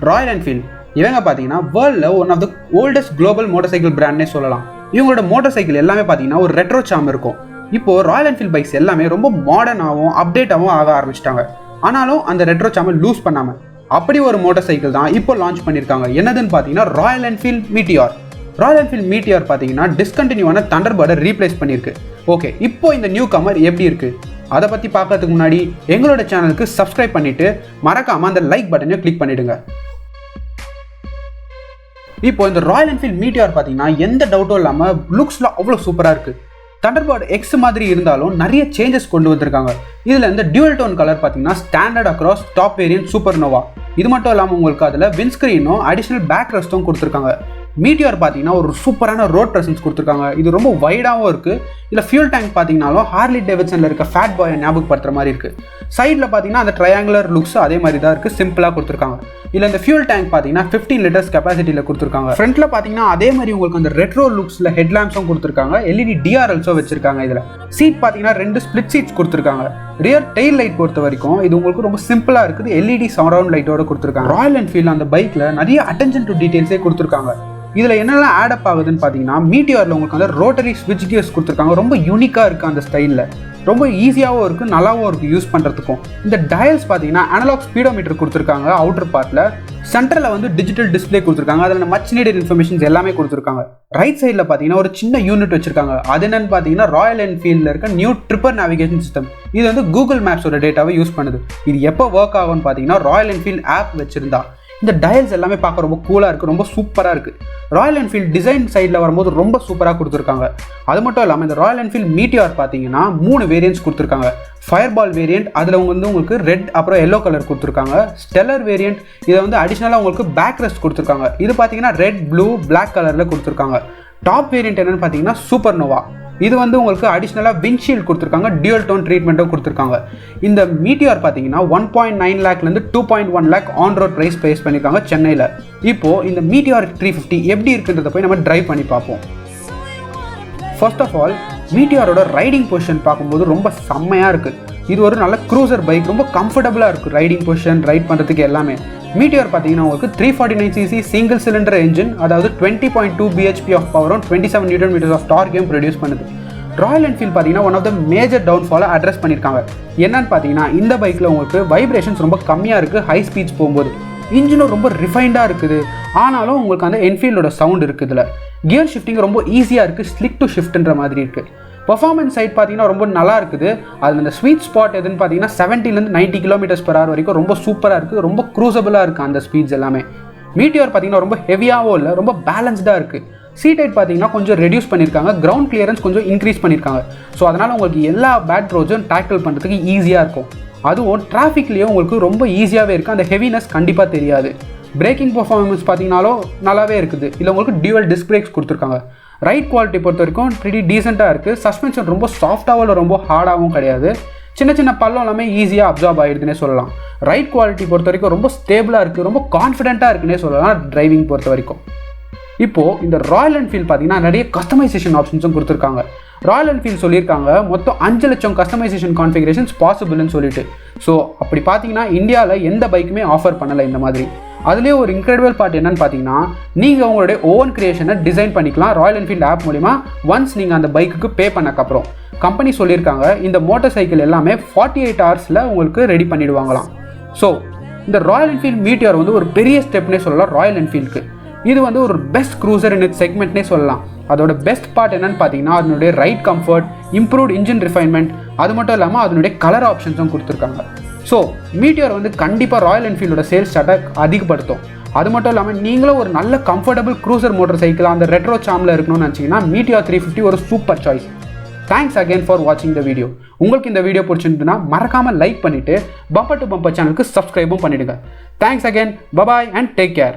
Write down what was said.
Royal Enfield இவங்க பார்த்தீங்கன்னா வேர்ல்டில் one of the oldest global motor cycle பிராண்ட்னே சொல்லலாம். இவங்களோட மோட்டார் சைக்கிள் எல்லாமே பார்த்தீங்கன்னா ஒரு ரெட்ரோ சாம் இருக்கும். இப்போது ராயல் என்ஃபீல்ட் பைக்ஸ் எல்லாமே ரொம்ப மாடர்னாகவும் அப்டேட்டாகவும் ஆக ஆரம்பிச்சிட்டாங்க. ஆனாலும் அந்த ரெட்ரோ சாமை லூஸ் பண்ணாமல் அப்படி ஒரு மோட்டார் சைக்கிள் தான் இப்போ லான்ச் பண்ணியிருக்காங்க. என்னதுன்னு பார்த்தீங்கன்னா ராயல் என்ஃபீல்ட் மீட்டியார். ராயல் என்ஃபீல்ட் மீட்டியார் பார்த்தீங்கன்னா டிஸ்கண்டினியூவான தண்டர்பர்டை ரீப்ளேஸ் பண்ணியிருக்கு. ஓகே, இப்போ இந்த நியூ கமர் எப்படி இருக்குது அதை பற்றி பார்க்கறதுக்கு முன்னாடி எங்களோட சேனலுக்கு சப்ஸ்கிரைப் பண்ணிவிட்டு மறக்காமல் அந்த லைக் பட்டனை கிளிக் பண்ணிவிடுங்க. இப்போ இந்த ராயல் என்ஃபீல்ட் மீட்டியார் பார்த்தீங்கன்னா எந்த டவுட்டும் இல்லாமல் லுக்ஸ்லாம் அவ்வளோ சூப்பராக இருக்குது. தண்டர்பர்ட் எக்ஸ் மாதிரி இருந்தாலும் நிறைய சேஞ்சஸ் கொண்டு வந்திருக்காங்க. இதில் இந்த டியூவல் டோன் கலர் பார்த்தீங்கன்னா standard across top variant Supernova. இது மட்டும் இல்லாமல் உங்களுக்கு அதில் விண்ட்ஸ்க்ரீனும் அடிஷனல் பேக் ரெஸ்ட்டும் கொடுத்துருக்காங்க. மீட்டியார் பார்த்தீங்கன்னா ஒரு சூப்பரான ரோட் ப்ரெசன்ஸ் கொடுத்துருக்காங்க. இது ரொம்ப வைடாகவும் இருக்குது. இதில் ஃபியூல் டேங்க் பார்த்தீங்கன்னாலும் ஹார்லி டேவிட்சனில் இருக்க ஃபேட் பாயை ஞாபகப்படுத்துற மாதிரி இருக்குது. சைடில் பார்த்தீங்கன்னா அந்த ட்ரையாங்குலர் லுக்ஸ் அதே மாதிரி தான் இருக்குது, சிம்பிளாக கொடுத்துருக்காங்க. இதில் இந்த ஃபியூல் டேங்க் பார்த்தீங்கன்னா 15 லிட்டர்ஸ் கெப்பாசிட்டியில் கொடுத்துருக்காங்க. ஃப்ரண்ட்டில் பார்த்தீங்கன்னா அதே மாதிரி உங்களுக்கு அந்த ரெட்ரோ லுக்ஸில் ஹெட்லாம்ப்ஸும் கொடுத்துருக்காங்க. எல்இடி டிஆர்எல்ஸும் வச்சிருக்காங்க. இதில் சீட் பார்த்தீங்கன்னா 2 ஸ்பிளிட் சீட்ஸ் கொடுத்துருக்காங்க. ரியர் டெயில் லைட் பொறுத்த வரைக்கும் இது உங்களுக்கு ரொம்ப சிம்பிளாக இருக்குது. எல்இடி சரவுண்ட் லைட்டோட கொடுத்துருக்காங்க. ராயல் என்ஃபீல்ட் அந்த பைக்கில் நிறைய அட்டென்ஷன் டு டீட்டெயில்ஸே கொடுத்துருக்காங்க. இதில் என்னெல்லாம் ஆடப் ஆகுதுன்னு பார்த்தீங்கன்னா மீட்டியாரில் உங்களுக்கு வந்து ரோட்டரி ஸ்விட்ச் கியர்ஸ் கொடுத்துருக்காங்க. ரொம்ப யூனிக்காக இருக்குது அந்த ஸ்டைலில். ரொம்ப ஈஸியாகவும் இருக்குது, நல்லாவும் இருக்குது யூஸ் பண்ணுறதுக்கும். இந்த டயல்ஸ் பார்த்தீங்கன்னா அனலாக் ஸ்பீடோமீட்டர் கொடுத்துருக்காங்க. அவுட்டர் பார்ட்டில் சென்டரில் வந்து டிஜிட்டல் டிஸ்பிளே கொடுத்துருக்காங்க. அதில் மச் நீடட் இன்ஃபர்மேஷன்ஸ் எல்லாமே கொடுத்துருக்காங்க. ரைட் சைடில் பார்த்தீங்கன்னா ஒரு சின்ன யூனிட் வச்சிருக்காங்க. அது என்னன்னு பார்த்தீங்கன்னா ராயல் என்ஃபீல்டில் இருக்க நியூ ட்ரிப்பர் நேவிகேஷன் சிஸ்டம். இது வந்து கூகுள் மேப்ஸோட டேட்டாவை யூஸ் பண்ணுது. இது எப்போ ஒர்க் ஆகும்னு பார்த்தீங்கன்னா ராயல் என்ஃபீல்ட் ஆப் வச்சிருந்தா. இந்த டயல்ஸ் எல்லாமே பார்க்க ரொம்ப கூலாக இருக்குது, ரொம்ப சூப்பராக இருக்குது. ராயல் என்ஃபீல்ட் டிசைன் சைடில் வரும்போது ரொம்ப சூப்பராக கொடுத்துருக்காங்க. அது மட்டும் இல்லாமல் இந்த ராயல் என்ஃபீல்ட் மீட்டியார் பார்த்தீங்கன்னா 3 வேரியன்ட்ஸ் கொடுத்துருக்காங்க. ஃபயர்பால் வேரியன்ட், அதில் வந்து உங்களுக்கு ரெட் அப்புறம் எல்லோ கலர் கொடுத்துருக்காங்க. ஸ்டெல்லர் வேரியன்ட், இதை வந்து அடிஷ்னலாக உங்களுக்கு பேக் ரெஸ்ட் கொடுத்துருக்காங்க. இது பார்த்தீங்கன்னா ரெட், ப்ளூ, பிளாக் கலரில் கொடுத்துருக்காங்க. டாப் வேரியன்ட் என்னென்னு பார்த்தீங்கன்னா சூப்பர் நோவா. இது வந்து உங்களுக்கு அடிஷ்னலாக விண்ட்ஷீல்ட் கொடுத்துருக்காங்க. டியூவல் டோன் ட்ரீட்மெண்ட்டும் கொடுத்துருக்காங்க. இந்த மீட்டியார் பார்த்தீங்கன்னா 1.9 லேக்லேருந்து 2.1 lakh on road price base பண்ணியிருக்காங்க சென்னையில். இப்போது இந்த மீட்டியார் 350 எப்படி இருக்குன்றத போய் நம்ம ட்ரைவ் பண்ணி பார்ப்போம். ஃபர்ஸ்ட் ஆஃப் ஆல் மீட்டியாரோட ரைடிங் பொசிஷன் பார்க்கும்போது ரொம்ப செம்மையாக இருக்குது. இது ஒரு நல்ல க்ரூசர் பைக், ரொம்ப கம்ஃபர்டபுளாக இருக்குது ரைடிங் பொசிஷன், ரைட் பண்ணுறதுக்கு எல்லாமே. மீட்டியார் பார்த்தீங்கன்னா உங்களுக்கு 349cc சிங்கிள் சிலிண்டர் என்ஜின், அதாவது 20.2 bhp ஆஃப் பவரும் 27 Nm ஆஃப் டார்க்கையும் ப்ரொடியூஸ் பண்ணுது. ராயல் என்ஃபீல்ட் பார்த்தீங்கன்னா ஒன் ஆஃப் த மேஜர் டவுன்ஃபாலை அட்ரஸ் பண்ணியிருக்காங்க. என்னன்னு பார்த்தீங்கன்னா இந்த பைக்கில் உங்களுக்கு வைப்ரேஷன்ஸ் ரொம்ப கம்மியாக இருக்குது ஹை ஸ்பீட்ஸ் போகும்போது. இன்ஜினும் ரொம்ப ரிஃபைண்டாக இருக்குது. ஆனாலும் உங்களுக்கு அந்த என்ஃபீல்டோட சவுண்ட் இருக்குது. இதில் கியர் ஷிஃப்டிங் ரொம்ப ஈஸியாக இருக்குது, ஸ்லிக் டு ஷிஃப்ட்ன்ற மாதிரி இருக்குது. பர்ஃபார்மன்ஸ் சைட் பார்த்தீங்கன்னா ரொம்ப நல்லா இருக்குது. அதில் இந்த ஸ்வீட் ஸ்பாட் எதுன்னு பார்த்தீங்கன்னா 70லேருந்து 90 km/h வரைக்கும் ரொம்ப சூப்பராக இருக்குது, ரொம்ப க்ரூசபிளாக இருக்குது அந்த ஸ்பீட்ஸ் எல்லாமே. மீட்டியார் பார்த்தீங்கன்னா ரொம்ப ஹெவியாகவும் இல்லை, ரொம்ப பேலன்ஸ்டாக இருக்குது. சீட் ஹைட் பார்த்தீங்கன்னா கொஞ்சம் ரெடியூஸ் பண்ணியிருக்காங்க. கிரவுண்ட் கிளியரன்ஸ் கொஞ்சம் இன்க்ரீஸ் பண்ணியிருக்காங்க. ஸோ அதனால் உங்களுக்கு எல்லா பேட் ரோட்ஸும் டேக்கிள் பண்ணுறதுக்கு ஈஸியாக இருக்கும். அதுவும் டிராஃபிக்லேயும் உங்களுக்கு ரொம்ப ஈஸியாகவே இருக்குது. அந்த ஹெவினஸ் கண்டிப்பாக தெரியாது. பிரேக்கிங் பர்ஃபார்மன்ஸ் பார்த்தீங்கன்னாலும் நல்லாவே இருக்குது. இதில் உங்களுக்கு டியூவல் டிஸ்க் பிரேக்ஸ் கொடுத்துருக்காங்க. ரைட் குவாலிட்டி பொறுத்த வரைக்கும் ப்ரிட்டி டீசெண்டாக இருக்குது. சஸ்பென்ஷன் ரொம்ப சாஃப்டாகவும் இல்லை, ரொம்ப ஹார்டாகவும் கிடையாது. சின்ன சின்ன பள்ளம் எல்லாமே ஈஸியாக அப்சார்ப் ஆகிடுதுன்னே சொல்லலாம். ரைட் குவாலிட்டி பொறுத்த வரைக்கும் ரொம்ப ஸ்டேபிளாக இருக்குது, ரொம்ப கான்ஃபிடென்ட்டாக இருக்குன்னே சொல்லலாம் டிரைவிங் பொறுத்த வரைக்கும். இப்போது இந்த ராயல் என்ஃபீல்ட் பார்த்தீங்கன்னா நிறைய கஸ்டமைசேஷன் ஆப்ஷன்ஸும் கொடுத்துருக்காங்க. ராயல் என்ஃபீல்ட் சொல்லியிருக்காங்க மொத்தம் 5 லட்சம் கஸ்டமைசேஷன் கான்ஃபிகரேஷன்ஸ் பாசிபிள்னு சொல்லிட்டு. ஸோ அப்படி பார்த்தீங்கன்னா இந்தியாவில் எந்த பைக்குமே ஆஃபர் பண்ணலை இந்த மாதிரி. அதுலேயே ஒரு இன்க்ரெடிபிள் பார்ட் என்னன்னு பார்த்தீங்கன்னா நீங்கள் உங்களுடைய ஓன் கிரியேஷனை டிசைன் பண்ணிக்கலாம் ராயல் என்ஃபீல்ட் ஆப் மூலிமா ஒன்ஸ் நீங்கள் அந்த பைக்குக்கு பே பண்ணக்கப்புறம். கம்பெனி சொல்லியிருக்காங்க இந்த மோட்டார் சைக்கிள் எல்லாமே 48 ஹவர்ஸில் உங்களுக்கு ரெடி பண்ணிவிடுவாங்களாம். ஸோ இந்த ராயல் என்ஃபீல்ட் மீட்டியார் வந்து ஒரு பெரிய ஸ்டெப்னே சொல்லலாம் ராயல் என்ஃபீல்டுக்கு. இது வந்து ஒரு பெஸ்ட் க்ரூசர் இன் இட் செக்மெண்ட்னே சொல்லலாம். அதோட பெஸ்ட் பார்ட் என்னன்னு பார்த்தீங்கன்னா அதனுடைய right comfort, improved engine refinement, அது மட்டும் இல்லாமல் அதனுடைய கலர் ஆப்ஷன்ஸும் கொடுத்துருக்காங்க. ஸோ மீட்டியார் வந்து கண்டிப்பாக ராயல் என்ஃபீல்டோட சேல்ஸ் ஸ்டார்ட்டை அதிகப்படுத்தும். அது மட்டும் இல்லாமல் நீங்களும் ஒரு நல்ல கம்ஃபர்டபுள் க்ரூசர் மோட்டர் சைக்கிள் அந்த ரெட்ரோ சாமில் இருக்கணும்னு நினச்சிங்கன்னா மீட்டியார் 350 ஒரு super choice. Thanks again for வாட்சிங் த வீடியோ. உங்களுக்கு இந்த வீடியோ பிடிச்சிருந்துன்னா மறக்காமல் லைக் பண்ணிவிட்டு பம்பர் டு பம்பர் சேனலுக்கு சப்ஸ்கிரைபும் பண்ணிவிடுங்க. Thanks again, bye bye and take care.